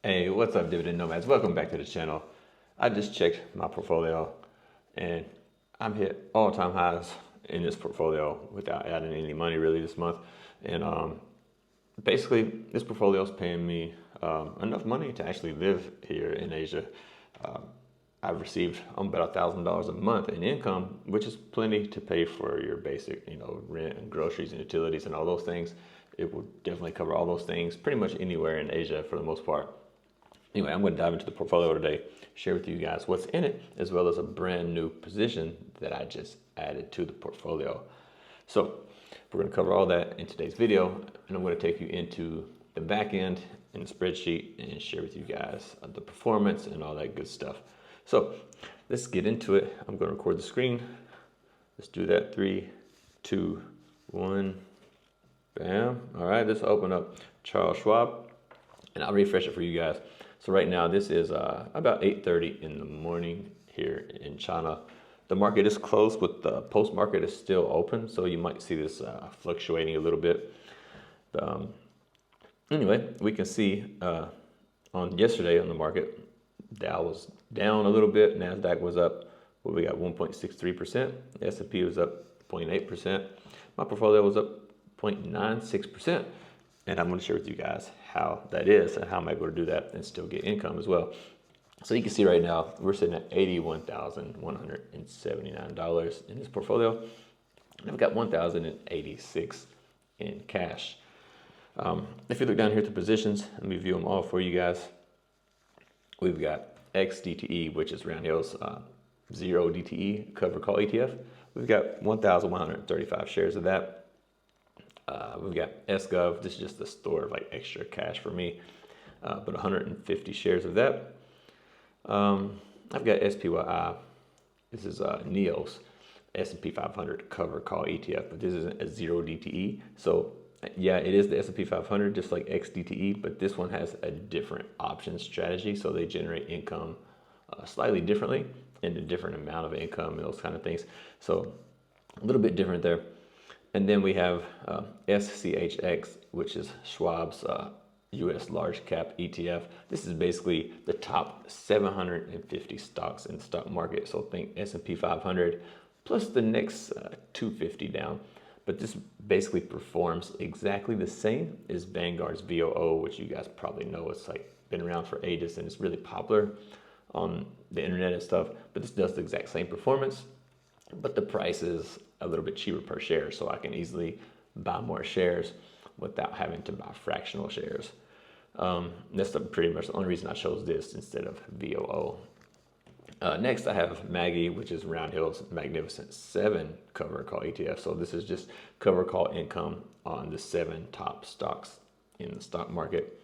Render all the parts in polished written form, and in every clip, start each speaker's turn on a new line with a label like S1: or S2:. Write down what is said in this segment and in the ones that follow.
S1: Hey, what's up, Dividend Nomads? Welcome back to the channel. I just checked my portfolio and I'm hit all-time highs in this portfolio without adding any money really this month. And basically, this portfolio is paying me enough money to actually live here in Asia. I've received about $1,000 a month in income, which is plenty to pay for your basic, rent and groceries and utilities and all those things. It will definitely cover all those things pretty much anywhere in Asia for the most part. Anyway, I'm going to dive into the portfolio today, share with you guys what's in it, as well as a brand new position that I just added to the portfolio. So we're going to cover all that in today's video, and I'm going to take you into the back end in the spreadsheet and share with you guys the performance and all that good stuff. So let's get into it. I'm going to record the screen. Let's do that. 3, 2, 1. Bam. All right, let's open up Charles Schwab, and I'll refresh it for you guys. So right now, this is about 8:30 in the morning here in China. The market is closed, but the post market is still open, so you might see this fluctuating a little bit. But, anyway, we can see on yesterday on the market, Dow was down a little bit, Nasdaq was up. Well, we got 1.63%. The S&P was up 0.8%. My portfolio was up 0.96%. And I'm going to share with you guys how that is and how I'm able to do that and still get income as well. So you can see right now, we're sitting at $81,179 in this portfolio. And I've got $1,086 in cash. If you look down here at the positions, let me view them all for you guys. We've got XDTE, which is Round Hill's 0 DTE cover call ETF. We've got 1,135 shares of that. We've got SGov. This is just the store of like extra cash for me, but 150 shares of that. I've got SPYI. This is NEO's S&P 500 cover call ETF, but this isn't a 0 DTE. So yeah, it is the S&P 500, just like XDTE, but this one has a different option strategy. So they generate income slightly differently and a different amount of income and those kind of things. So a little bit different there. And then we have SCHX, which is Schwab's US large cap ETF. This is basically the top 750 stocks in the stock market. So think S&P 500 plus the next 250 down. But this basically performs exactly the same as Vanguard's VOO, which you guys probably know. It's like been around for ages and it's really popular on the internet and stuff. But this does the exact same performance, but the price is a little bit cheaper per share, so I can easily buy more shares without having to buy fractional shares. That's pretty much the only reason I chose this instead of VOO. Next, I have Maggie, which is Round Hill's Magnificent 7 cover call ETF. So this is just cover call income on the 7 top stocks in the stock market.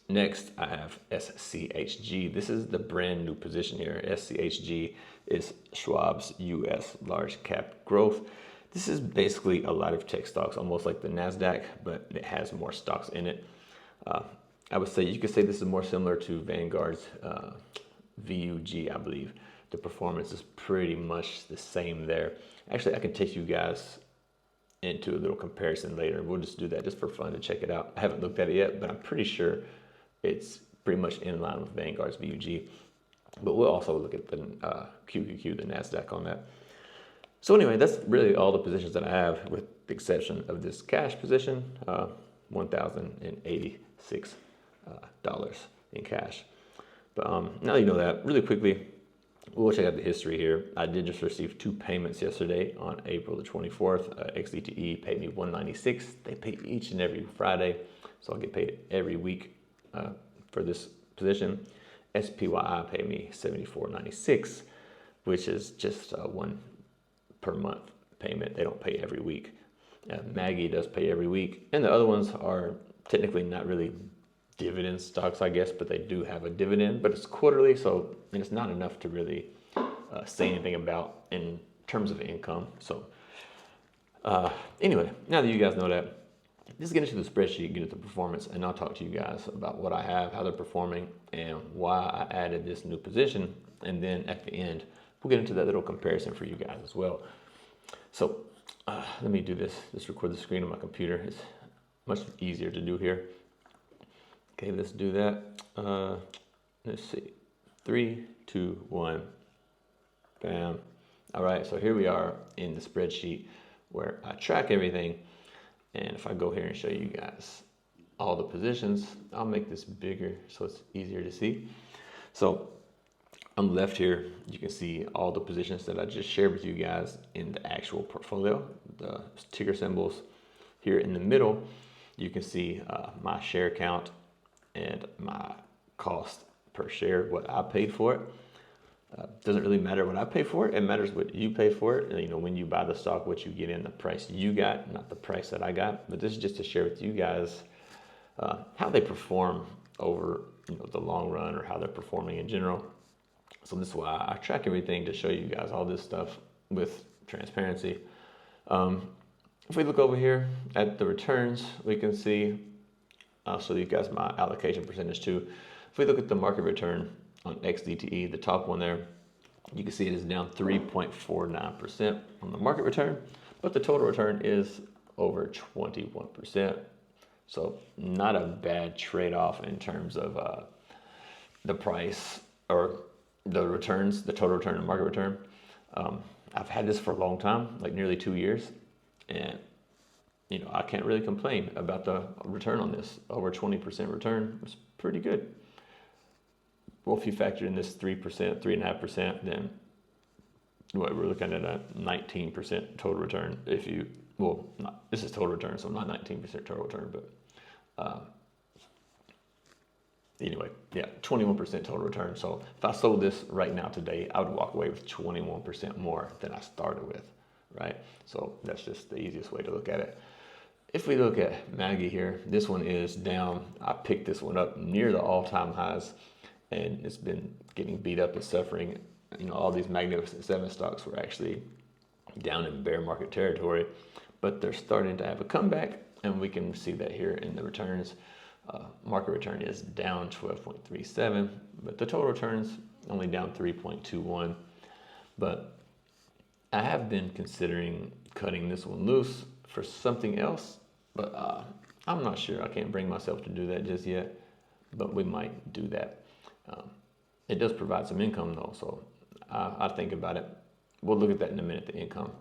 S1: Next, I have SCHG. This is the brand new position here. SCHG is Schwab's US large cap growth. This is basically a lot of tech stocks, almost like the NASDAQ, but it has more stocks in it. I would say, you could say this is more similar to Vanguard's VUG, I believe. The performance is pretty much the same there. Actually, I can take you guys into a little comparison later. We'll just do that just for fun to check it out. I haven't looked at it yet, but I'm pretty sure it's pretty much in line with Vanguard's VUG. But we'll also look at the QQQ, the NASDAQ on that. So anyway, that's really all the positions that I have, with the exception of this cash position, $1,086 in cash. But now that you know that, really quickly, we'll check out the history here. I did just receive 2 payments yesterday on April the 24th. XDTE paid me $196. They pay each and every Friday, so I'll get paid every week for this position. SPYI paid me $74.96, which is just one per month payment. They don't pay every week. Maggie does pay every week, and the other ones are technically not really dividend stocks, I guess, but they do have a dividend, but it's quarterly, so it's not enough to really say anything about in terms of income. So anyway, now that you guys know that, just get into the spreadsheet, get into the performance, and I'll talk to you guys about what I have, how they're performing, and why I added this new position. And then at the end, we'll get into that little comparison for you guys as well. So let me do this. Just record the screen on my computer. It's much easier to do here. Okay, let's do that. Let's see. 3, 2, 1. Bam. All right, so here we are in the spreadsheet where I track everything. And if I go here and show you guys all the positions, I'll make this bigger so it's easier to see. So on the left here, you can see all the positions that I just shared with you guys in the actual portfolio, the ticker symbols. Here in the middle, you can see my share count and my cost per share, what I paid for it. Doesn't really matter what I pay for it. It matters what you pay for it. You know, when you buy the stock, what you get in, the price you got, not the price that I got. But this is just to share with you guys how they perform over the long run, or how they're performing in general. So this is why I track everything, to show you guys all this stuff with transparency. If we look over here at the returns, we can see, I'll show you guys my allocation percentage too. If we look at the market return on XDTE, the top one there, you can see it is down 3.49% on the market return, but the total return is over 21%. So not a bad trade-off in terms of the price or the returns, the total return and market return. I've had this for a long time, like nearly 2 years, and I can't really complain about the return on this. Over 20% return was pretty good. Well, if you factor in this 3%, 3.5%, then we're looking at a 19% total return. This is total return, so not 19% total return, but anyway, yeah, 21% total return. So if I sold this right now today, I would walk away with 21% more than I started with, right? So that's just the easiest way to look at it. If we look at Maggie here, this one is down. I picked this one up near the all-time highs, and it's been getting beat up and suffering. All these Magnificent Seven stocks were actually down in bear market territory, but they're starting to have a comeback, and we can see that here in the returns. Market return is down 12.37, but the total returns only down 3.21. But I have been considering cutting this one loose for something else, but I'm not sure. I can't bring myself to do that just yet, but we might do that. It does provide some income though, so I think about it. We'll look at that in a minute, the income.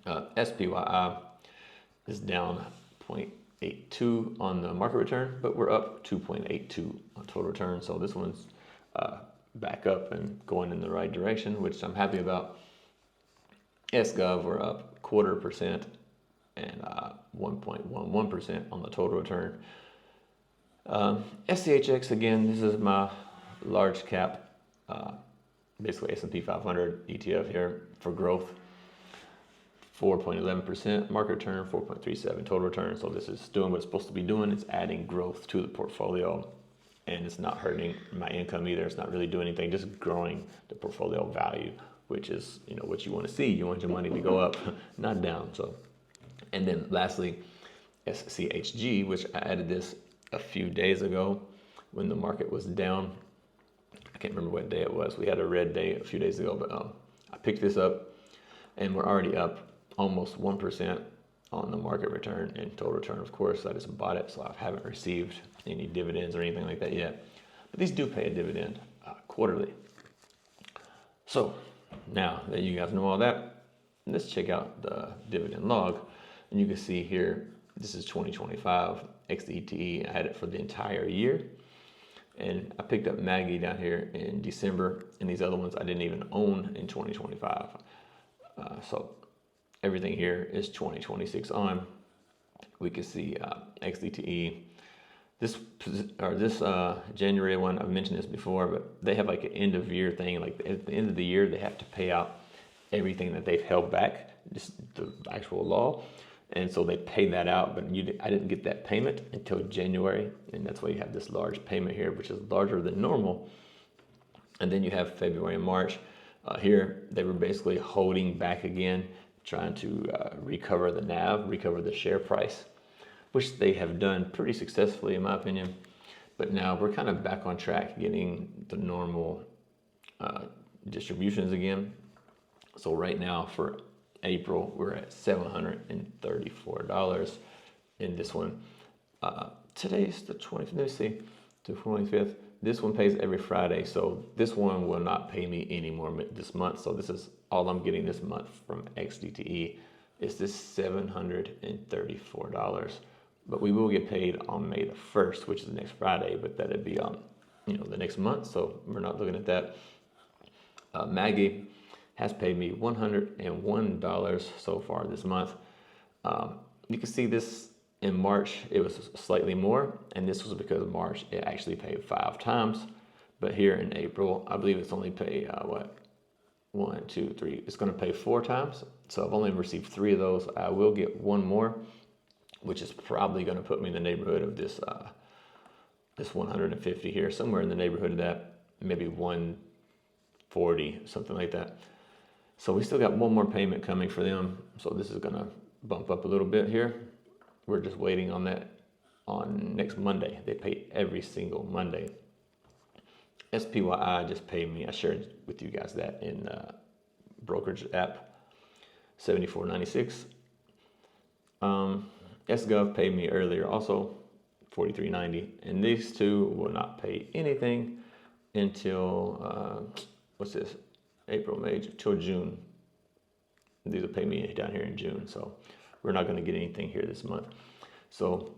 S1: SPYI is down 0.82 on the market return, but we're up 2.82 on total return. So this one's back up and going in the right direction, which I'm happy about. SGov, we're up 0.25% and 1.11% on the total return. SCHX, again, this is my large cap, basically S&P 500 ETF here for growth. 4.11% market return, 4.37 total return. So this is doing what it's supposed to be doing. It's adding growth to the portfolio, and it's not hurting my income either. It's not really doing anything, just growing the portfolio value, which is what you want to see. You want your money to go up, not down. So, and then lastly, SCHG, which I added this a few days ago when the market was down. I can't remember what day it was. We had a red day a few days ago, but I picked this up, and we're already up almost 1% on the market return and total return. Of course, I just bought it, so I haven't received any dividends or anything like that yet. But these do pay a dividend quarterly. So now that you guys know all that, let's check out the dividend log. And you can see here, this is 2025 XDTE. I had it for the entire year. And I picked up Maggie down here in December, and these other ones I didn't even own in 2025. So everything here is 2026 on. We can see XDTE. This January one, I've mentioned this before, but they have like an end of year thing. Like at the end of the year, they have to pay out everything that they've held back, just the actual law. And so they paid that out, but I didn't get that payment until January. And that's why you have this large payment here, which is larger than normal. And then you have February and March. Here, they were basically holding back again, trying to recover the NAV, recover the share price, which they have done pretty successfully, in my opinion. But now we're kind of back on track, getting the normal distributions again. So right now for April, we're at $734 in this one. today's the 20th. Let me see, the 25th. This one pays every Friday, so this one will not pay me anymore this month. So this is all I'm getting this month from XDTE. Is this $734? But we will get paid on May the 1st, which is the next Friday. But that'd be on, the next month. So we're not looking at that. Maggie has paid me $101 so far this month. You can see this in March, it was slightly more, and this was because March it actually paid 5 times. But here in April, I believe it's only paid 1, 2, 3. It's going to pay 4 times. So I've only received 3 of those. I will get 1 more, which is probably going to put me in the neighborhood of this 150 here, somewhere in the neighborhood of that, maybe 140, something like that. So we still got 1 more payment coming for them. So this is going to bump up a little bit here. We're just waiting on that on next Monday. They pay every single Monday. SPYI just paid me. I shared with you guys that in Brokerage app, $74.96. SGov paid me earlier also, $43.90. And these two will not pay anything until, April, May, till June. These will pay me down here in June. So we're not going to get anything here this month. So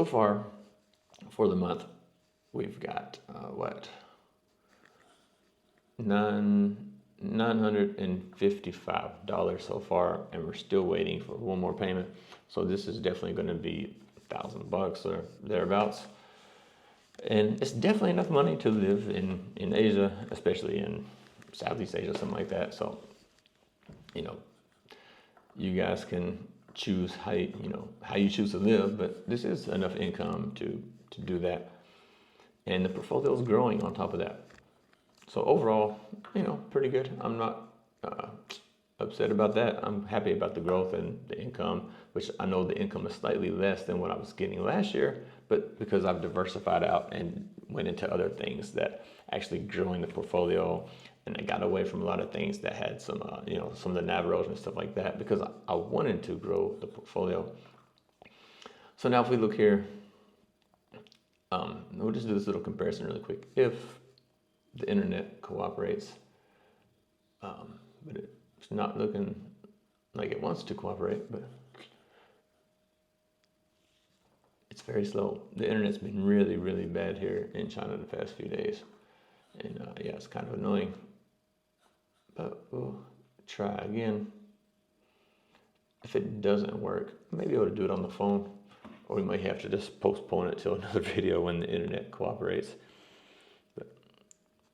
S1: far for the month, we've got $955 so far, and we're still waiting for 1 more payment. So this is definitely going to be $1,000 or thereabouts. And it's definitely enough money to live in Asia, especially in Southeast Asia, something like that. So, you guys can choose how you choose to live, but this is enough income to do that. And the portfolio is growing on top of that. So overall, pretty good. I'm not upset about that. I'm happy about the growth and the income, which I know the income is slightly less than what I was getting last year, but because I've diversified out and went into other things that actually growing the portfolio, and I got away from a lot of things that had some, some of the NAV erosion and stuff like that, because I wanted to grow the portfolio. So now if we look here, we'll just do this little comparison really quick. If the internet cooperates, but it's not looking like it wants to cooperate, but it's very slow. The internet's been really, really bad here in China the past few days. And it's kind of annoying. But we'll try again. If it doesn't work, I may be able to do it on the phone, or we might have to just postpone it till another video when the internet cooperates. But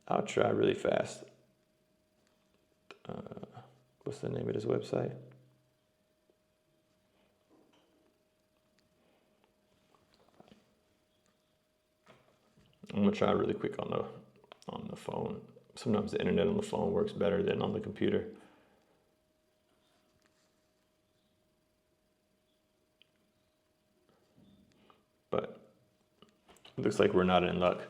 S1: I'll try really fast. What's the name of this website? I'm gonna try really quick on the phone. Sometimes the internet on the phone works better than on the computer. But it looks like we're not in luck.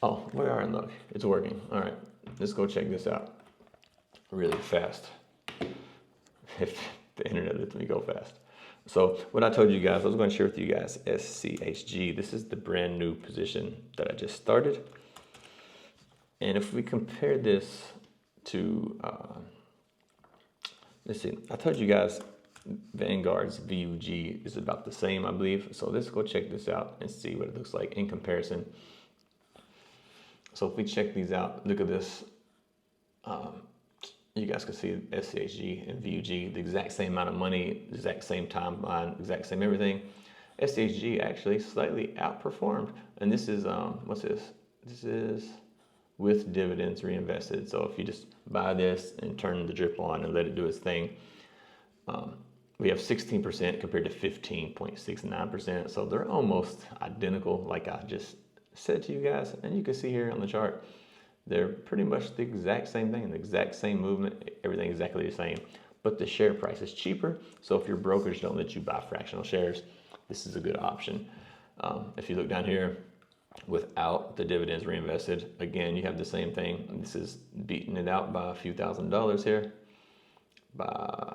S1: Oh, we are in luck. It's working. All right, let's go check this out really fast. If the internet lets me go fast. So what I told you guys, I was going to share with you guys SCHG. This is the brand new position that I just started. And if we compare this to, let's see, I told you guys Vanguard's VUG is about the same, I believe. So let's go check this out and see what it looks like in comparison. So if we check these out, look at this. You guys can see SCHG and VUG, the exact same amount of money, the exact same timeline, exact same everything. SCHG actually slightly outperformed. And this is, what's this? This is with dividends reinvested. So if you just buy this and turn the drip on and let it do its thing, we have 16% compared to 15.69%. So they're almost identical, like I just said to you guys. And you can see here on the chart, they're pretty much the exact same thing, the exact same movement, everything exactly the same. But the share price is cheaper. So if your brokers don't let you buy fractional shares, this is a good option. If you look down here, without the dividends reinvested, again, you have the same thing. This is beating it out by a few $1,000s here, by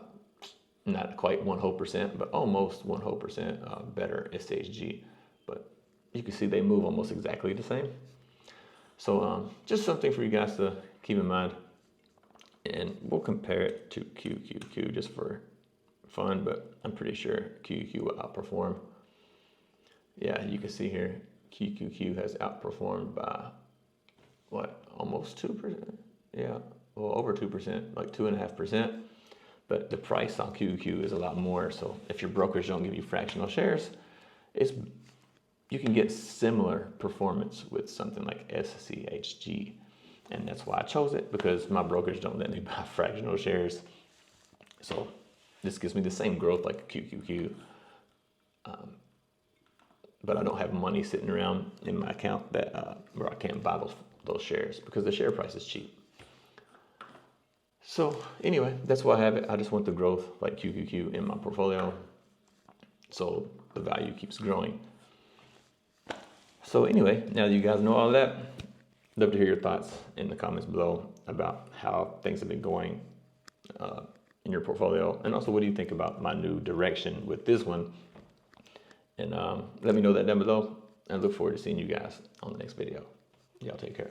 S1: not quite 1 whole percent, but almost 1 whole percent better SHG. But you can see they move almost exactly the same. So just something for you guys to keep in mind. And we'll compare it to QQQ just for fun, but I'm pretty sure QQQ will outperform. Yeah, you can see here, QQQ has outperformed by what, almost 2%? Yeah, well, over 2%, like 2.5%. But the price on QQQ is a lot more. So if your brokerage don't give you fractional shares, you can get similar performance with something like SCHG. And that's why I chose it, because my brokerage don't let me buy fractional shares. So this gives me the same growth like QQQ. But I don't have money sitting around in my account that where I can't buy those shares because the share price is cheap. So anyway, that's why I have it. I just want the growth like QQQ in my portfolio, so the value keeps growing. So anyway, now that you guys know all that, love to hear your thoughts in the comments below about how things have been going in your portfolio. And also, what do you think about my new direction with this one? And let me know that down below. I look forward to seeing you guys on the next video. Y'all take care.